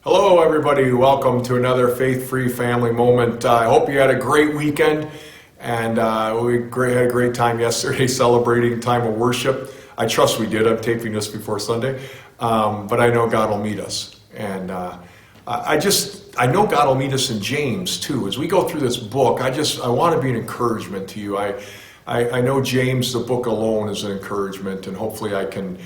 Hello, everybody. Welcome to another faith-free family moment. I hope you had a great weekend, and we had a great time yesterday celebrating time of worship. I trust we did. I'm taping this before Sunday, but I know God will meet us. And I know God will meet us in James too. As we go through this book, I want to be an encouragement to you. I know James, the book alone, is an encouragement, and hopefully I can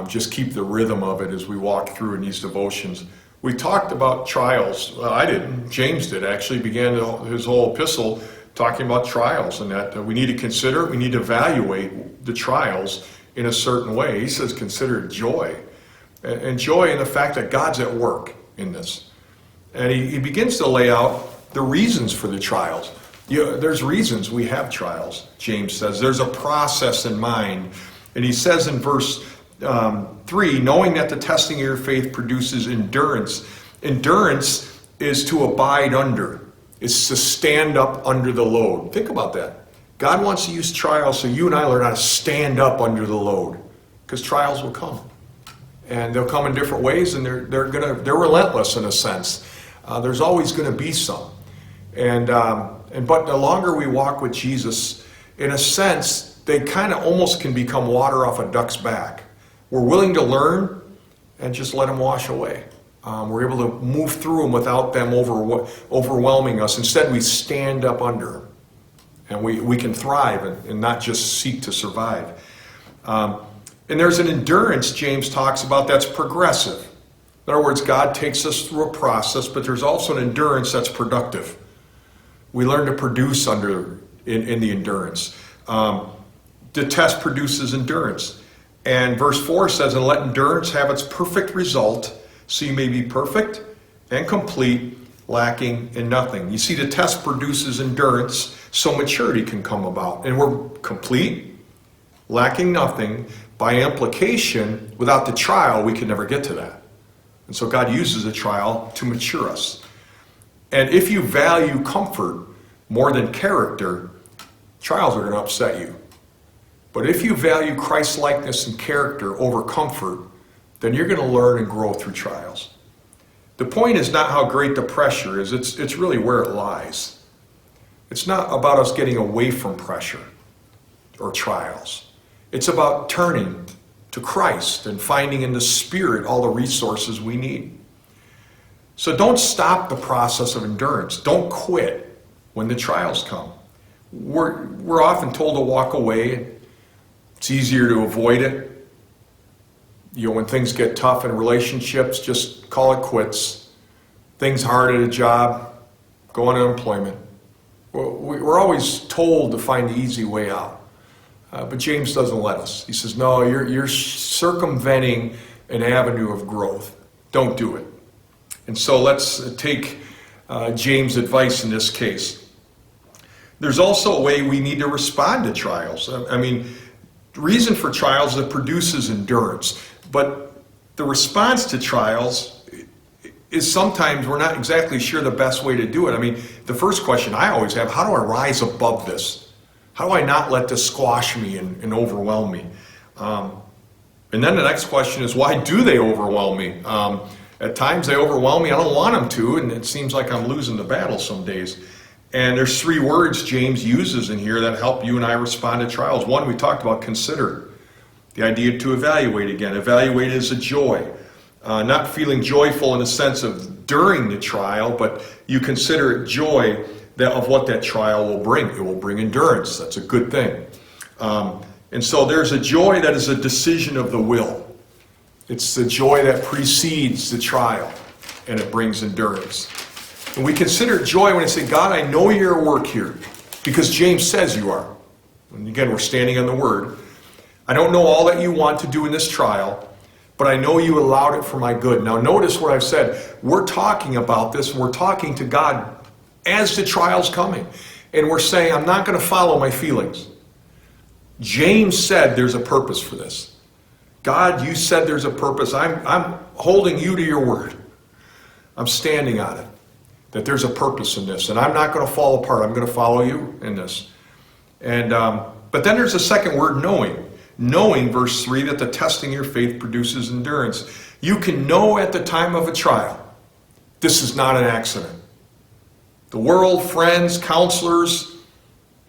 just keep the rhythm of it as we walk through in these devotions. We talked about trials. Well, I didn't. James did, actually. Began his whole epistle talking about trials and that we need to consider, we need to evaluate the trials in a certain way. He says consider joy. And joy in the fact that God's at work in this. And he begins to lay out the reasons for the trials. There's reasons we have trials, James says. There's a process in mind. And he says in verse 3, knowing that the testing of your faith produces endurance. Endurance is to abide under. It's to stand up under the load. Think about that. God wants to use trials so you and I learn how to stand up under the load. Because trials will come. And they'll come in different ways, and they're relentless in a sense. There's always going to be some. But the longer we walk with Jesus, in a sense, they kind of almost can become water off a duck's back. We're willing to learn and just let them wash away. We're able to move through them without them overwhelming us. Instead, we stand up under them. And we can thrive and not just seek to survive. And there's an endurance James talks about that's progressive. In other words, God takes us through a process, but there's also an endurance that's productive. We learn to produce in the endurance. The test produces endurance. And verse 4 says, and let endurance have its perfect result, so you may be perfect and complete, lacking in nothing. You see, the test produces endurance, so maturity can come about. And we're complete, lacking nothing. By implication, without the trial, we can never get to that. And so God uses a trial to mature us. And if you value comfort more than character, trials are going to upset you. But if you value Christ-likeness and character over comfort, then you're going to learn and grow through trials. The point is not how great the pressure is, it's really where it lies. It's not about us getting away from pressure or trials. It's about turning to Christ and finding in the Spirit all the resources we need. So don't stop the process of endurance. Don't quit when the trials come. We're often told to walk away. It's easier to avoid it. When things get tough in relationships, just call it quits. Things hard at a job, go on unemployment. We're always told to find the easy way out. But James doesn't let us. He says, no, you're circumventing an avenue of growth. Don't do it. And so let's take James' advice in this case. There's also a way we need to respond to trials. The reason for trials is it produces endurance. But the response to trials is sometimes we're not exactly sure the best way to do it. The first question I always have, how do I rise above this? How do I not let this squash me and overwhelm me? And then the next question is, why do they overwhelm me? At times they overwhelm me. I don't want them to, and it seems like I'm losing the battle some days. And there's 3 words James uses in here that help you and I respond to trials. One, we talked about consider. The idea to evaluate again. Evaluate is a joy. Not feeling joyful in the sense of during the trial, but you consider it joy of what that trial will bring. It will bring endurance. That's a good thing. And so there's a joy that is a decision of the will. It's the joy that precedes the trial, and it brings endurance. And we consider joy when we say, God, I know you're at work here, because James says you are. And again, we're standing on the word. I don't know all that you want to do in this trial, but I know you allowed it for my good. Now notice what I've said. We're talking about this, and we're talking to God as the trial's coming. And we're saying, I'm not going to follow my feelings. James said there's a purpose for this. God, you said there's a purpose. I'm holding you to your word. I'm standing on it. That there's a purpose in this. And I'm not going to fall apart. I'm going to follow you in this. But then there's a second word, knowing. Knowing, verse 3, that the testing of your faith produces endurance. You can know at the time of a trial This is not an accident. The world, friends, counselors,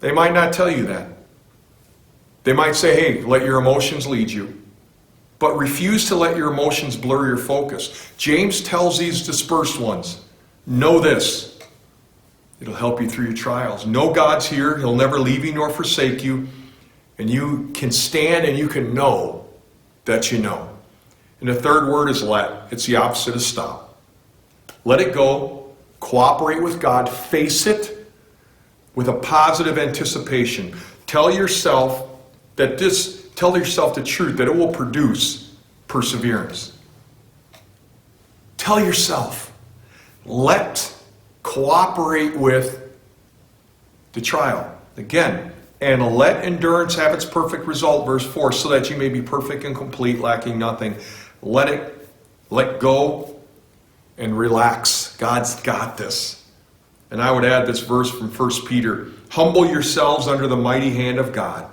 they might not tell you that. They might say, hey, let your emotions lead you. But refuse to let your emotions blur your focus. James tells these dispersed ones, know this. It'll help you through your trials. Know God's here. He'll never leave you nor forsake you. And you can stand and you can know that you know. And the third word is let. It's the opposite of stop. Let it go. Cooperate with God. Face it with a positive anticipation. Tell yourself the truth, that it will produce perseverance. Tell yourself, cooperate with the trial. Again, and let endurance have its perfect result, verse 4, so that you may be perfect and complete, lacking nothing. Let go and relax. God's got this. And I would add this verse from 1 Peter. Humble yourselves under the mighty hand of God,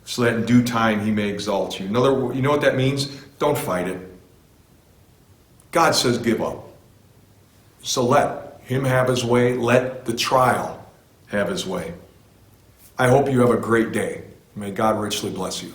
so that in due time he may exalt you. You know what that means? Don't fight it. God says give up. So let him have his way. Let the trial have his way. I hope you have a great day. May God richly bless you.